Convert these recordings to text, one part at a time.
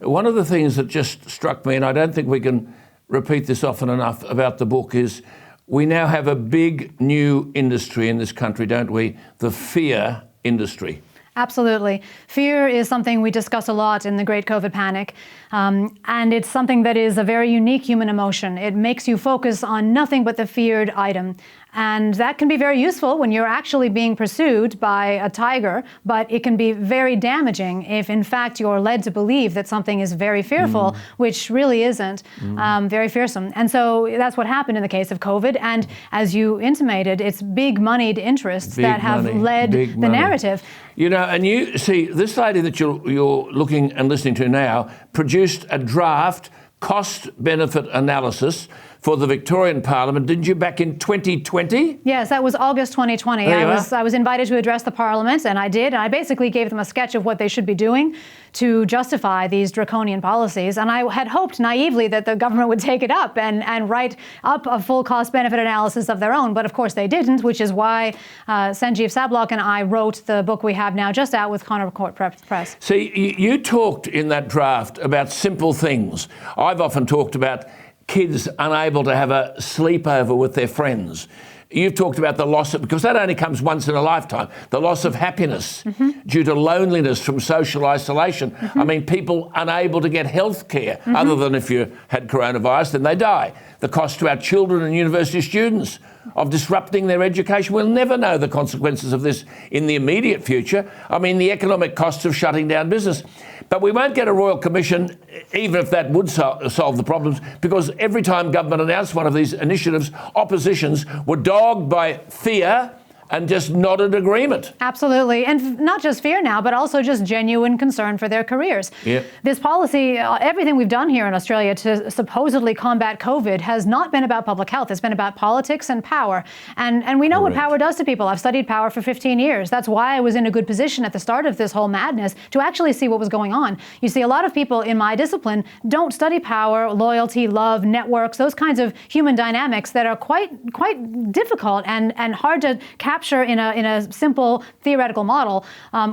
one of the things that just struck me, and I don't think we can repeat this often enough about the book, is we now have a big new industry in this country, don't we? The fear industry. Absolutely. Fear is something we discuss a lot in the Great COVID Panic. And it's something that is a very unique human emotion. It makes you focus on nothing but the feared item. And that can be very useful when you're actually being pursued by a tiger, but it can be very damaging if in fact you're led to believe that something is very fearful, which really isn't, very fearsome. And so that's what happened in the case of COVID. And as you intimated, it's big moneyed interests that have led the narrative. You know, and you see, this lady that you're looking and listening to now produced a draft cost-benefit analysis for the Victorian Parliament, didn't you, back in 2020? Yes, that was August 2020. I was invited to address the Parliament, and I did. And I basically gave them a sketch of what they should be doing to justify these draconian policies. And I had hoped naively that the government would take it up and write up a full cost-benefit analysis of their own. But of course they didn't, which is why Sanjeev Sablock and I wrote the book we have now just out with Connor Court Press. See, you talked in that draft about simple things. I've often talked about kids unable to have a sleepover with their friends. You've talked about the loss of, because that only comes once in a lifetime, the loss of happiness due to loneliness from social isolation. I mean, people unable to get health care, other than if you had coronavirus, then they die. The cost to our children and university students of disrupting their education. We'll never know the consequences of this in the immediate future. I mean, the economic costs of shutting down business. But we won't get a Royal Commission, even if that would solve the problems, because every time government announced one of these initiatives, oppositions were dogged by fear and just nodded agreement. Absolutely. And not just fear now, but also just genuine concern for their careers. Yep. This policy, everything we've done here in Australia to supposedly combat COVID has not been about public health. It's been about politics and power. And we know what power does to people. I've studied power for 15 years. That's why I was in a good position at the start of this whole madness to actually see what was going on. You see, a lot of people in my discipline don't study power, loyalty, love, networks, those kinds of human dynamics that are quite difficult and hard to capture in a simple theoretical model,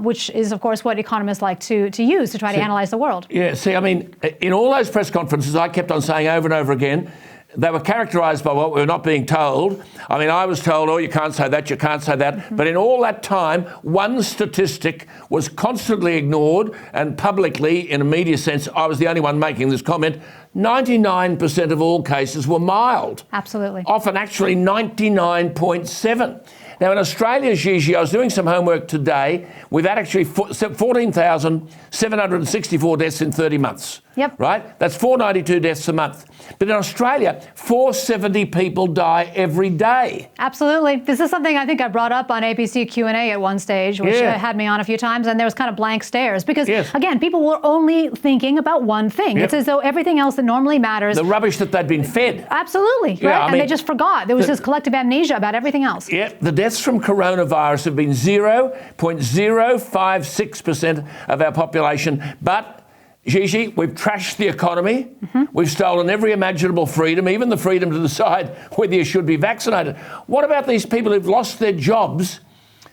which is, of course, what economists like to use to try to analyze the world. Yeah, see, I mean, in all those press conferences, I kept on saying over and over again, they were characterised by what we were not being told. I mean, I was told, oh, you can't say that, you can't say that. But in all that time, one statistic was constantly ignored, and publicly, in a media sense, I was the only one making this comment, 99% of all cases were mild. Absolutely. Often actually 99.7. Now, in Australia, Gigi, I was doing some homework today. We've had actually 14,764 deaths in 30 months. Yep. Right? That's 492 deaths a month. But in Australia, 470 people die every day. Absolutely. This is something I think I brought up on ABC Q&A at one stage, which had me on a few times, and there was kind of blank stares. Because, again, people were only thinking about one thing. It's as though everything else that normally matters... The rubbish that they'd been fed. Absolutely. Yeah, right? And they just forgot. There was this collective amnesia about everything else. Yeah. The deaths from coronavirus have been 0.056% of our population. But, Gigi, we've trashed the economy. We've stolen every imaginable freedom, even the freedom to decide whether you should be vaccinated. What about these people who've lost their jobs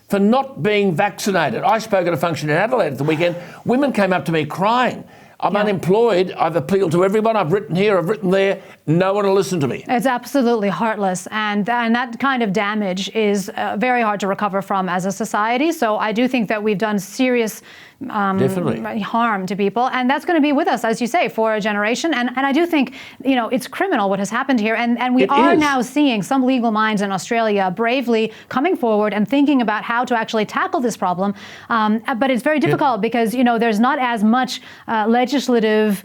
for not being vaccinated? I spoke at a function in Adelaide at the weekend. Women came up to me crying. I'm unemployed. I've appealed to everyone. I've written here, I've written there. No one will listen to me. It's absolutely heartless. And that kind of damage is very hard to recover from as a society. So I do think that we've done serious harm to people. And that's going to be with us, as you say, for a generation. And I do think, you know, it's criminal what has happened here. And we are now seeing some legal minds in Australia bravely coming forward and thinking about how to actually tackle this problem. But it's very difficult because, you know, there's not as much legislative,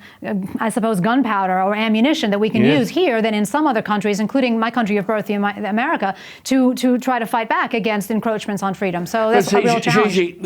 I suppose, gunpowder or ammunition that we can use here than in some other countries, including my country of birth, America, to try to fight back against encroachments on freedom. So that's a real challenge.